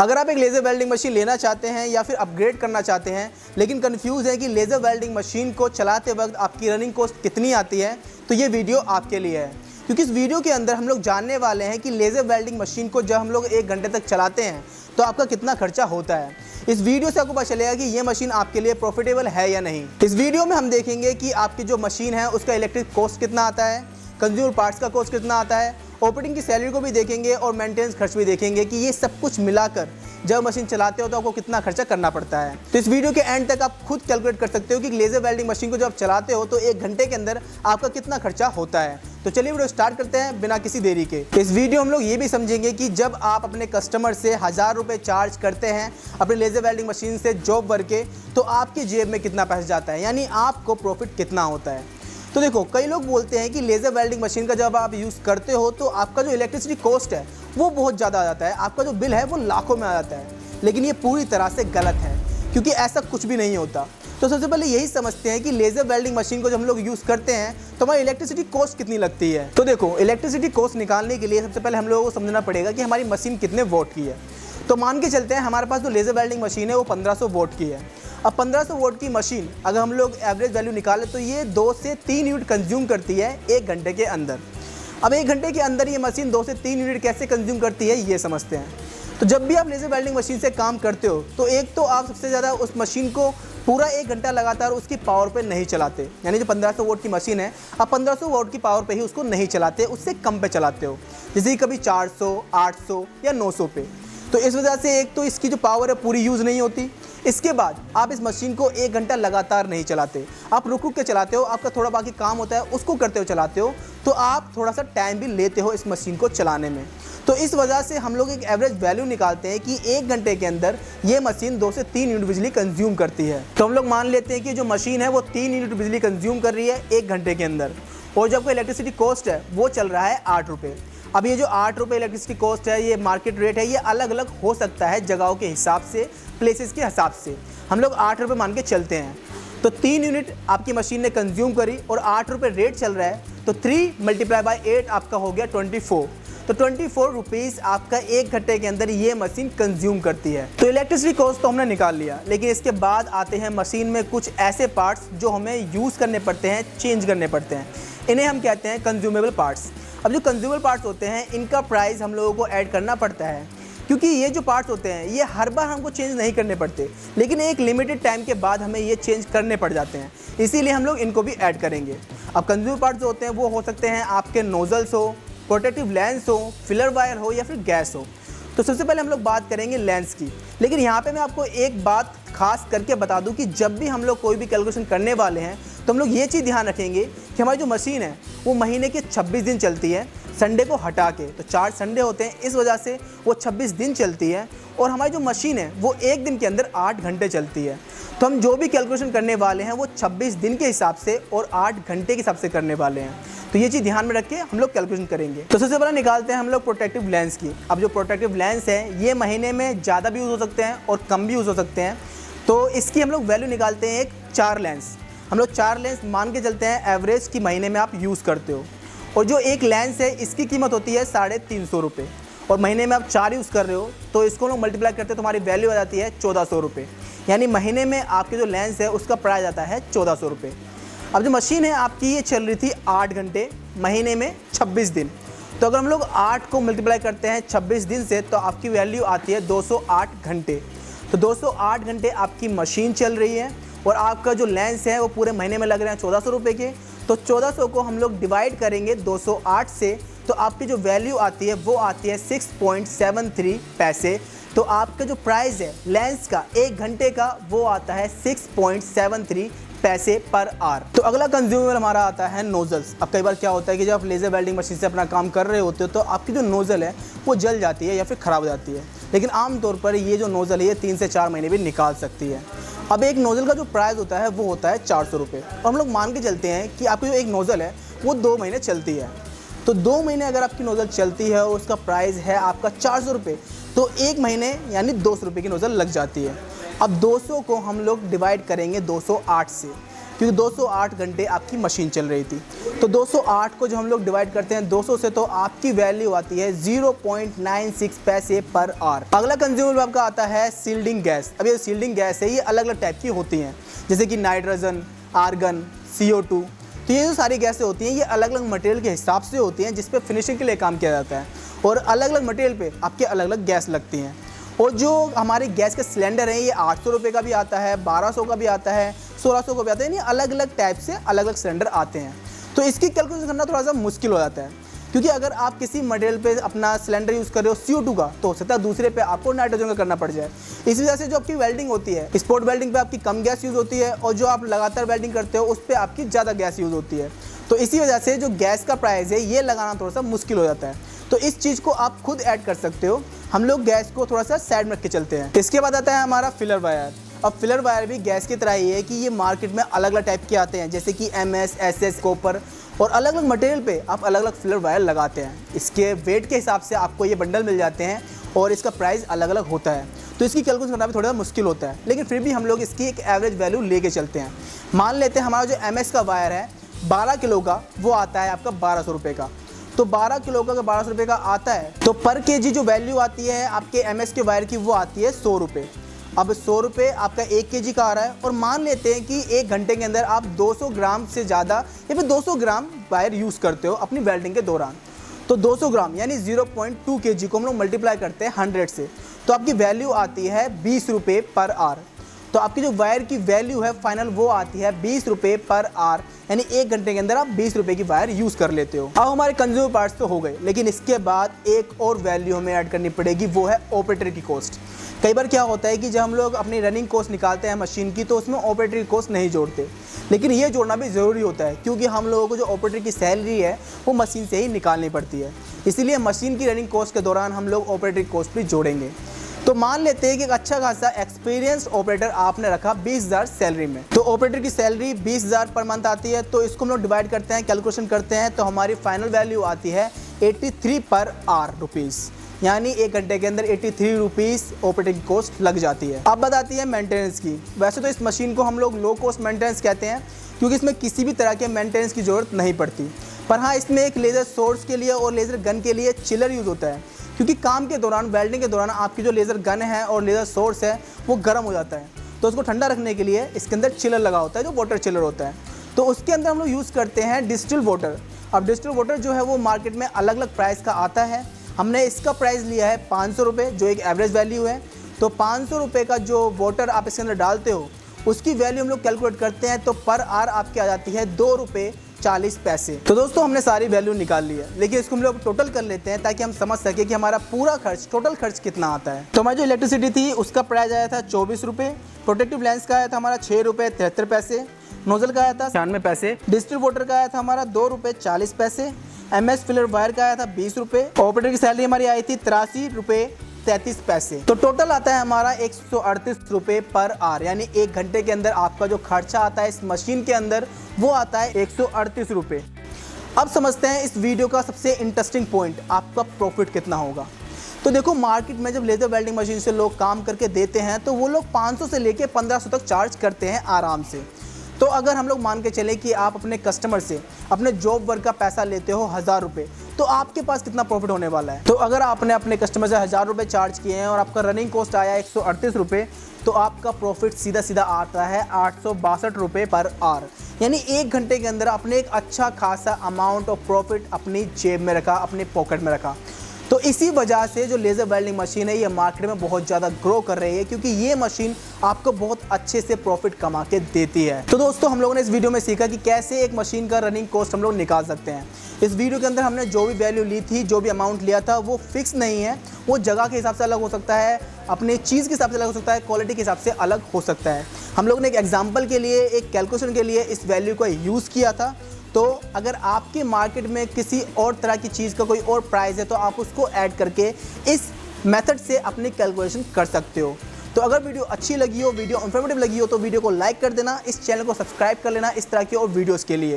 अगर आप एक लेज़र वेल्डिंग मशीन लेना चाहते हैं या फिर अपग्रेड करना चाहते हैं लेकिन कंफ्यूज है कि लेज़र वेल्डिंग मशीन को चलाते वक्त आपकी रनिंग कॉस्ट कितनी आती है, तो ये वीडियो आपके लिए है। क्योंकि इस वीडियो के अंदर हम लोग जानने वाले हैं कि लेज़र वेल्डिंग मशीन को जब हम लोग 1 घंटे तक चलाते हैं तो आपका कितना खर्चा होता है। इस वीडियो से आपको पता चलेगा कि ये मशीन आपके लिए प्रॉफिटेबल है या नहीं। इस वीडियो में हम देखेंगे कि आपकी जो मशीन है उसका इलेक्ट्रिक कॉस्ट कितना आता है, कंज्यूमर पार्ट्स का कॉस्ट कितना आता है, ऑपरेटिंग की सैलरी को भी देखेंगे और मेंटेनेंस खर्च भी देखेंगे कि ये सब कुछ मिलाकर जब मशीन चलाते हो तो आपको कितना खर्चा करना पड़ता है। तो इस वीडियो के एंड तक आप खुद कैलकुलेट कर सकते हो कि लेज़र वेल्डिंग मशीन को जब आप चलाते हो तो 1 घंटे के अंदर आपका कितना खर्चा होता है। तो चलिए वीडियो स्टार्ट करते हैं बिना किसी देरी के। इस वीडियो हम लोग ये भी समझेंगे कि जब आप अपने कस्टमर से 1000 रुपये चार्ज करते हैं अपने लेज़र वेल्डिंग मशीन से जॉब वर्क के, तो आपकी जेब में कितना पैसा जाता है, यानी आपको प्रॉफिट कितना होता है। तो देखो, कई लोग बोलते हैं कि लेज़र वेल्डिंग मशीन का जब आप यूज़ करते हो तो आपका जो इलेक्ट्रिसिटी कॉस्ट है वो बहुत ज़्यादा आ जाता है, आपका जो बिल है वो लाखों में आ जाता है। लेकिन ये पूरी तरह से गलत है, क्योंकि ऐसा कुछ भी नहीं होता। तो सबसे पहले यही समझते हैं कि लेज़र वेल्डिंग मशीन को जब हम लोग यूज़ करते हैं तो हमारी इलेक्ट्रिसिटी कॉस्ट कितनी लगती है। तो देखो, इलेक्ट्रिसिटी कॉस्ट निकालने के लिए सबसे पहले हम लोगों को समझना पड़ेगा कि हमारी मशीन कितने वोट की है। तो मान के चलते हैं हमारे पास जो लेज़र वेल्डिंग मशीन है वो 1500 वोट की है। अब 1500 वोट की मशीन अगर हम लोग एवरेज वैल्यू निकालें तो ये 2 से 3 यूनिट कंज्यूम करती है 1 घंटे के अंदर। अब 1 घंटे के अंदर ये मशीन 2 से 3 यूनिट कैसे कंज्यूम करती है ये समझते हैं। तो जब भी आप लेज़र वेल्डिंग मशीन से काम करते हो तो एक तो आप सबसे ज़्यादा उस मशीन को पूरा 1 घंटा लगातार उसकी पावर पे नहीं चलाते, यानी जो 1500 वोट की मशीन है आप 1500 वोट की पावर पे ही उसको नहीं चलाते, उससे कम पे चलाते हो, जैसे कभी 400, 800 या 900 पे। तो इस वजह से एक तो इसकी जो पावर है पूरी यूज़ नहीं होती। इसके बाद आप इस मशीन को 1 घंटा लगातार नहीं चलाते, आप रुक रुक के चलाते हो, आपका थोड़ा बाकी काम होता है उसको करते हो चलाते हो, तो आप थोड़ा सा टाइम भी लेते हो इस मशीन को चलाने में। तो इस वजह से हम लोग एक एवरेज वैल्यू निकालते हैं कि 1 घंटे के अंदर ये मशीन 2 से 3 यूनिट बिजली कंज्यूम करती है। तो हम लोग मान लेते हैं कि जो मशीन है वो 3 यूनिट बिजली कंज्यूम कर रही है 1 घंटे के अंदर, और जब कोई इलेक्ट्रिसिटी कॉस्ट है वो चल रहा है 8 रुपये। अब ये जो 8 रुपये इलेक्ट्रिसिटी कॉस्ट है, ये मार्केट रेट है, ये अलग अलग हो सकता है जगहों के हिसाब से, प्लेसेस के हिसाब से। हम लोग 8 रुपये मान के चलते हैं। तो 3 यूनिट आपकी मशीन ने कंज्यूम करी और 8 रुपये रेट चल रहा है, तो 3 × 8 आपका हो गया 24। तो 24 रुपीज़ आपका 1 घंटे के अंदर ये मशीन कंज्यूम करती है। तो इलेक्ट्रिसिटी कॉस्ट तो हमने निकाल लिया, लेकिन इसके बाद आते हैं मशीन में कुछ ऐसे पार्ट्स जो हमें यूज़ करने पड़ते हैं, चेंज करने पड़ते हैं। इन्हें हम कहते हैं कंज्यूमेबल पार्ट्स। अब जो कंज्यूमेबल पार्ट्स होते हैं इनका प्राइस हम लोगों को ऐड करना पड़ता है, क्योंकि ये जो पार्ट्स होते हैं ये हर बार हमको चेंज नहीं करने पड़ते, लेकिन एक लिमिटेड टाइम के बाद हमें ये चेंज करने पड़ जाते हैं, इसीलिए हम लोग इनको भी ऐड करेंगे। अब कंज्यूमर पार्ट्स जो होते हैं वो हो सकते हैं आपके नोजल्स हो, प्रोटेक्टिव लेंस हो, फिलर वायर हो या फिर गैस हो। तो सबसे पहले हम लोग बात करेंगे लेंस की, लेकिन यहाँ पे मैं आपको एक बात खास करके बता दूं कि जब भी हम लोग कोई भी कैलकुलेशन करने वाले हैं तो हम लोग ये चीज़ ध्यान रखेंगे कि हमारी जो मशीन है वो महीने के 26 दिन चलती है, संडे को हटा के। तो 4 संडे होते हैं, इस वजह से वो 26 दिन चलती है, और हमारी जो मशीन है वो 1 दिन के अंदर 8 घंटे चलती है। तो हम जो भी कैलकुलेशन करने वाले हैं वो 26 दिन के हिसाब से और 8 घंटे के हिसाब से करने वाले हैं। तो ये चीज़ ध्यान में रख के हम लोग कैलकुलेशन करेंगे। तो सबसे पहले निकालते हैं हम लोग प्रोटेक्टिव लेंस की। अब जो प्रोटेक्टिव लेंस है ये महीने में ज़्यादा भी यूज़ हो सकते हैं और कम भी यूज़ हो सकते हैं। तो इसकी हम लोग वैल्यू निकालते हैं, एक 4 लेंस। हम लोग 4 लेंस मान के चलते हैं एवरेज की महीने में आप यूज़ करते हो, और जो एक लेंस है इसकी कीमत होती है 350 रुपये, और महीने में आप 4 यूज़ कर रहे हो तो इसको लोग मल्टीप्लाई करते हैं तो हमारी वैल्यू आ जाती है 1400 रुपये, यानी महीने में आपके जो लेंस है उसका प्राइस आता है 1400 रुपये। अब जो मशीन है आपकी ये चल रही थी 8 घंटे, महीने में 26 दिन। तो अगर हम लोग 8 को मल्टीप्लाई करते हैं 26 दिन से तो आपकी वैल्यू आती है 208 घंटे। तो 208 घंटे आपकी मशीन चल रही है, और आपका जो लेंस है वो पूरे महीने में लग रहे हैं 1400 रुपये के। तो 1400 को हम लोग डिवाइड करेंगे 208 से, तो आपकी जो वैल्यू आती है वो आती है 6.73 पैसे। तो आपका जो प्राइस है लेंस का 1 घंटे का वो आता है 6.73 पैसे पर आवर। तो अगला कंज्यूमेबल हमारा आता है नोजल्स। अब कई बार क्या होता है कि जब आप लेज़र वेल्डिंग मशीन से अपना काम कर रहे होते हो तो आपकी जो नोज़ल है वो जल जाती है या फिर ख़राब हो जाती है, लेकिन आमतौर पर ये जो नोज़ल है ये 3 से 4 महीने भी निकाल सकती है। अब एक नोज़ल का जो प्राइस होता है वो होता है 400 रुपये, और हम लोग मान के चलते हैं कि आपकी जो एक नोज़ल है वो 2 महीने चलती है। तो 2 महीने अगर आपकी नोज़ल चलती है और उसका प्राइस है आपका 400 रुपये, तो 1 महीने यानी 200 रुपये की नोज़ल लग जाती है। अब 200 को हम लोग डिवाइड करेंगे 208 से, क्योंकि 208 घंटे आपकी मशीन चल रही थी। तो 208 को जो हम लोग डिवाइड करते हैं 200 से, तो आपकी वैल्यू आती है 0.96 पैसे पर आवर। अगला कंज्यूमेबल आपका आता है सील्डिंग गैस। अब ये सील्डिंग गैस है, ये अलग अलग टाइप की होती हैं, जैसे कि नाइट्रोजन, आर्गन, CO2। तो ये जो सारी गैसें होती हैं ये अलग अलग मटेरियल के हिसाब से होती हैं जिस पे फिनिशिंग के लिए काम किया जाता है, और अलग अलग मटेरियल पे आपके अलग अलग गैस लगती हैं। और जो हमारे गैस के सिलेंडर हैं ये 800 रुपये का भी आता है, 1200 का भी आता है, 1600 का भी आता है, यानी अलग अलग टाइप से अलग अलग सिलेंडर आते हैं। तो इसकी कैलकुलेशन करना थोड़ा सा मुश्किल हो जाता है, क्योंकि अगर आप किसी मटेरियल पे अपना सिलेंडर यूज़ कर रहे हो CO2 का, तो हो सकता है दूसरे पे आपको नाइट्रोजन का करना पड़ जाए। इस वजह से जो आपकी वेल्डिंग होती है, स्पॉट वेल्डिंग पे आपकी कम गैस यूज़ होती है, और जो आप लगातार वेल्डिंग करते हो उस पर आपकी ज़्यादा गैस यूज़ होती है। तो इसी वजह से जो गैस का प्राइस है ये लगाना थोड़ा सा मुश्किल हो जाता है। तो इस चीज़ को आप खुद ऐड कर सकते हो। हम लोग गैस को थोड़ा सा साइड में रख के चलते हैं। इसके बाद आता है हमारा फिलर वायर। अब फिलर वायर भी गैस की तरह ही है कि ये मार्केट में अलग अलग टाइप के आते हैं, जैसे कि MS, SS, कॉपर, और अलग अलग मटेरियल पे आप अलग अलग फिलर वायर लगाते हैं। इसके वेट के हिसाब से आपको ये बंडल मिल जाते हैं और इसका प्राइस अलग अलग होता है। तो इसकी कैलकुलेशन करना भी थोड़ा मुश्किल होता है, लेकिन फिर भी हम लोग इसकी एक एवरेज वैल्यू लेके चलते हैं। मान लेते हैं हमारा जो MS का वायर है 12 किलो का, वो आता है आपका 1200 रुपये का। तो 12 किलो का अगर 1200 रुपये का आता है तो पर केजी जो वैल्यू आती है आपके MS के वायर की वो आती है 100 रुपये। अब 100 रुपये आपका 1 kg का आ रहा है, और मान लेते हैं कि 1 घंटे के अंदर आप 200 ग्राम से ज़्यादा या फिर 200 ग्राम वायर यूज़ करते हो अपनी वेल्डिंग के दौरान। तो 200 ग्राम यानी 0.2 kg को हम लोग मल्टीप्लाई करते हैं 100 से, तो आपकी वैल्यू आती है 20 रुपये पर आवर। तो आपकी जो वायर की वैल्यू है फाइनल वो आती है 20 रुपये पर आवर, यानी 1 घंटे के अंदर आप 20 रुपये की वायर यूज़ कर लेते हो। अब हमारे कंज्यूमर पार्ट्स तो हो गए, लेकिन इसके बाद एक और वैल्यू हमें ऐड करनी पड़ेगी, वो है ऑपरेटर की कॉस्ट। कई बार क्या होता है कि जब हम लोग अपनी रनिंग कॉस्ट निकालते हैं मशीन की, तो उसमें ऑपरेटर की कॉस्ट नहीं जोड़ते, लेकिन ये जोड़ना भी ज़रूरी होता है, क्योंकि हम लोगों को जो ऑपरेटर की सैलरी है वो मशीन से ही निकालनी पड़ती है। इसीलिए मशीन की रनिंग कॉस्ट के दौरान हम लोग ऑपरेटर की कॉस्ट भी जोड़ेंगे। तो मान लेते हैं कि एक अच्छा खासा एक्सपीरियंस्ड ऑपरेटर आपने रखा 20,000 सैलरी में, तो ऑपरेटर की सैलरी 20,000 पर मंथ आती है। तो इसको हम लोग डिवाइड करते हैं, कैलकुलेशन करते हैं, तो हमारी फाइनल वैल्यू आती है 83 पर आवर रुपीज़, यानी 1 घंटे के अंदर 83 रुपीज़ ऑपरेटिंग कॉस्ट लग जाती है। अब बात आती है मेंटेनेंस की। वैसे तो इस मशीन को हम लोग लो कॉस्ट मेंटेनेंस कहते हैं, क्योंकि इसमें किसी भी तरह के मेंटेनेंस की ज़रूरत नहीं पड़ती। पर हाँ, इसमें एक लेज़र सोर्स के लिए और लेज़र गन के लिए चिलर यूज़ होता है, क्योंकि काम के दौरान, वेल्डिंग के दौरान आपकी जो लेज़र गन है और लेज़र सोर्स है वो गर्म हो जाता है, तो उसको ठंडा रखने के लिए इसके अंदर चिलर लगा होता है, जो वाटर चिलर होता है। तो उसके अंदर हम लोग यूज़ करते हैं डिस्टिल वाटर। अब डिस्टिल वाटर जो है वो मार्केट में अलग अलग प्राइस का आता है। हमने इसका प्राइस लिया है 500 रुपये, जो एक एवरेज वैल्यू है। तो 500 रुपये का जो वाटर आप इसके अंदर डालते हो उसकी वैल्यू हम लोग कैलकुलेट करते हैं, तो पर आवर आपकी आ जाती है 2 रुपये 40 पैसे। तो दोस्तों हमने सारी वैल्यू निकाल ली है, लेकिन इसको हम लोग टोटल कर लेते हैं ताकि हम समझ सके कि हमारा पूरा खर्च, टोटल खर्च कितना आता है। तो हमारी जो इलेक्ट्रिसिटी थी उसका प्राइस आया था 24 रुपये, प्रोटेक्टिव लेंस का आया था हमारा 6 रुपये 73 पैसे, नोजल का आया था 96 पैसे, डिस्टिल वाटर का आया था हमारा 2 रुपये 40 पैसे, MS फिलर वायर का आया था 20 रुपये, ऑपरेटर की सैलरी हमारी आई थी 83 रुपये 33 पैसे। तो टोटल आता है हमारा 138 रुपये पर आवर, यानी 1 घंटे के अंदर आपका जो खर्चा आता है इस मशीन के अंदर वो आता है 138 रुपये। अब समझते हैं इस वीडियो का सबसे इंटरेस्टिंग पॉइंट, आपका प्रॉफिट कितना होगा। तो देखो, मार्केट में जब लेज़र वेल्डिंग मशीन से लोग काम करके देते हैं तो वो लोग 500 से लेके 1500 तक चार्ज करते हैं आराम से। तो अगर हम लोग मान के चलें कि आप अपने कस्टमर से अपने जॉब वर्क का पैसा लेते हो 1000 रुपये, तो आपके पास कितना प्रॉफिट होने वाला है। तो अगर आपने अपने कस्टमर से 1000 रुपये चार्ज किए हैं और आपका रनिंग कॉस्ट आया 138 रुपये, तो आपका प्रॉफिट सीधा सीधा आता है 862 रुपये पर आवर, यानी 1 घंटे के अंदर आपने एक अच्छा खासा अमाउंट ऑफ प्रॉफिट अपनी जेब में रखा, अपने पॉकेट में रखा। तो इसी वजह से जो लेज़र वेल्डिंग मशीन है ये मार्केट में बहुत ज़्यादा ग्रो कर रही है, क्योंकि ये मशीन आपको बहुत अच्छे से प्रॉफिट कमा के देती है। तो दोस्तों हम लोगों ने इस वीडियो में सीखा कि कैसे एक मशीन का रनिंग कॉस्ट हम लोग निकाल सकते हैं। इस वीडियो के अंदर हमने जो भी वैल्यू ली थी, जो भी अमाउंट लिया था, वो फिक्स नहीं है, वो जगह के हिसाब से अलग हो सकता है, अपनी चीज़ के हिसाब से अलग हो सकता है, क्वालिटी के हिसाब से अलग हो सकता है। हम लोग ने एक एग्जाम्पल के लिए, एक कैलकुलेशन के लिए इस वैल्यू को यूज़ किया था। तो अगर आपके मार्केट में किसी और तरह की चीज़ का कोई और प्राइस है तो आप उसको ऐड करके इस मेथड से अपनी कैलकुलेशन कर सकते हो। तो अगर वीडियो अच्छी लगी हो, वीडियो इन्फॉर्मेटिव लगी हो, तो वीडियो को लाइक कर देना, इस चैनल को सब्सक्राइब कर लेना इस तरह की और वीडियोज़ के लिए।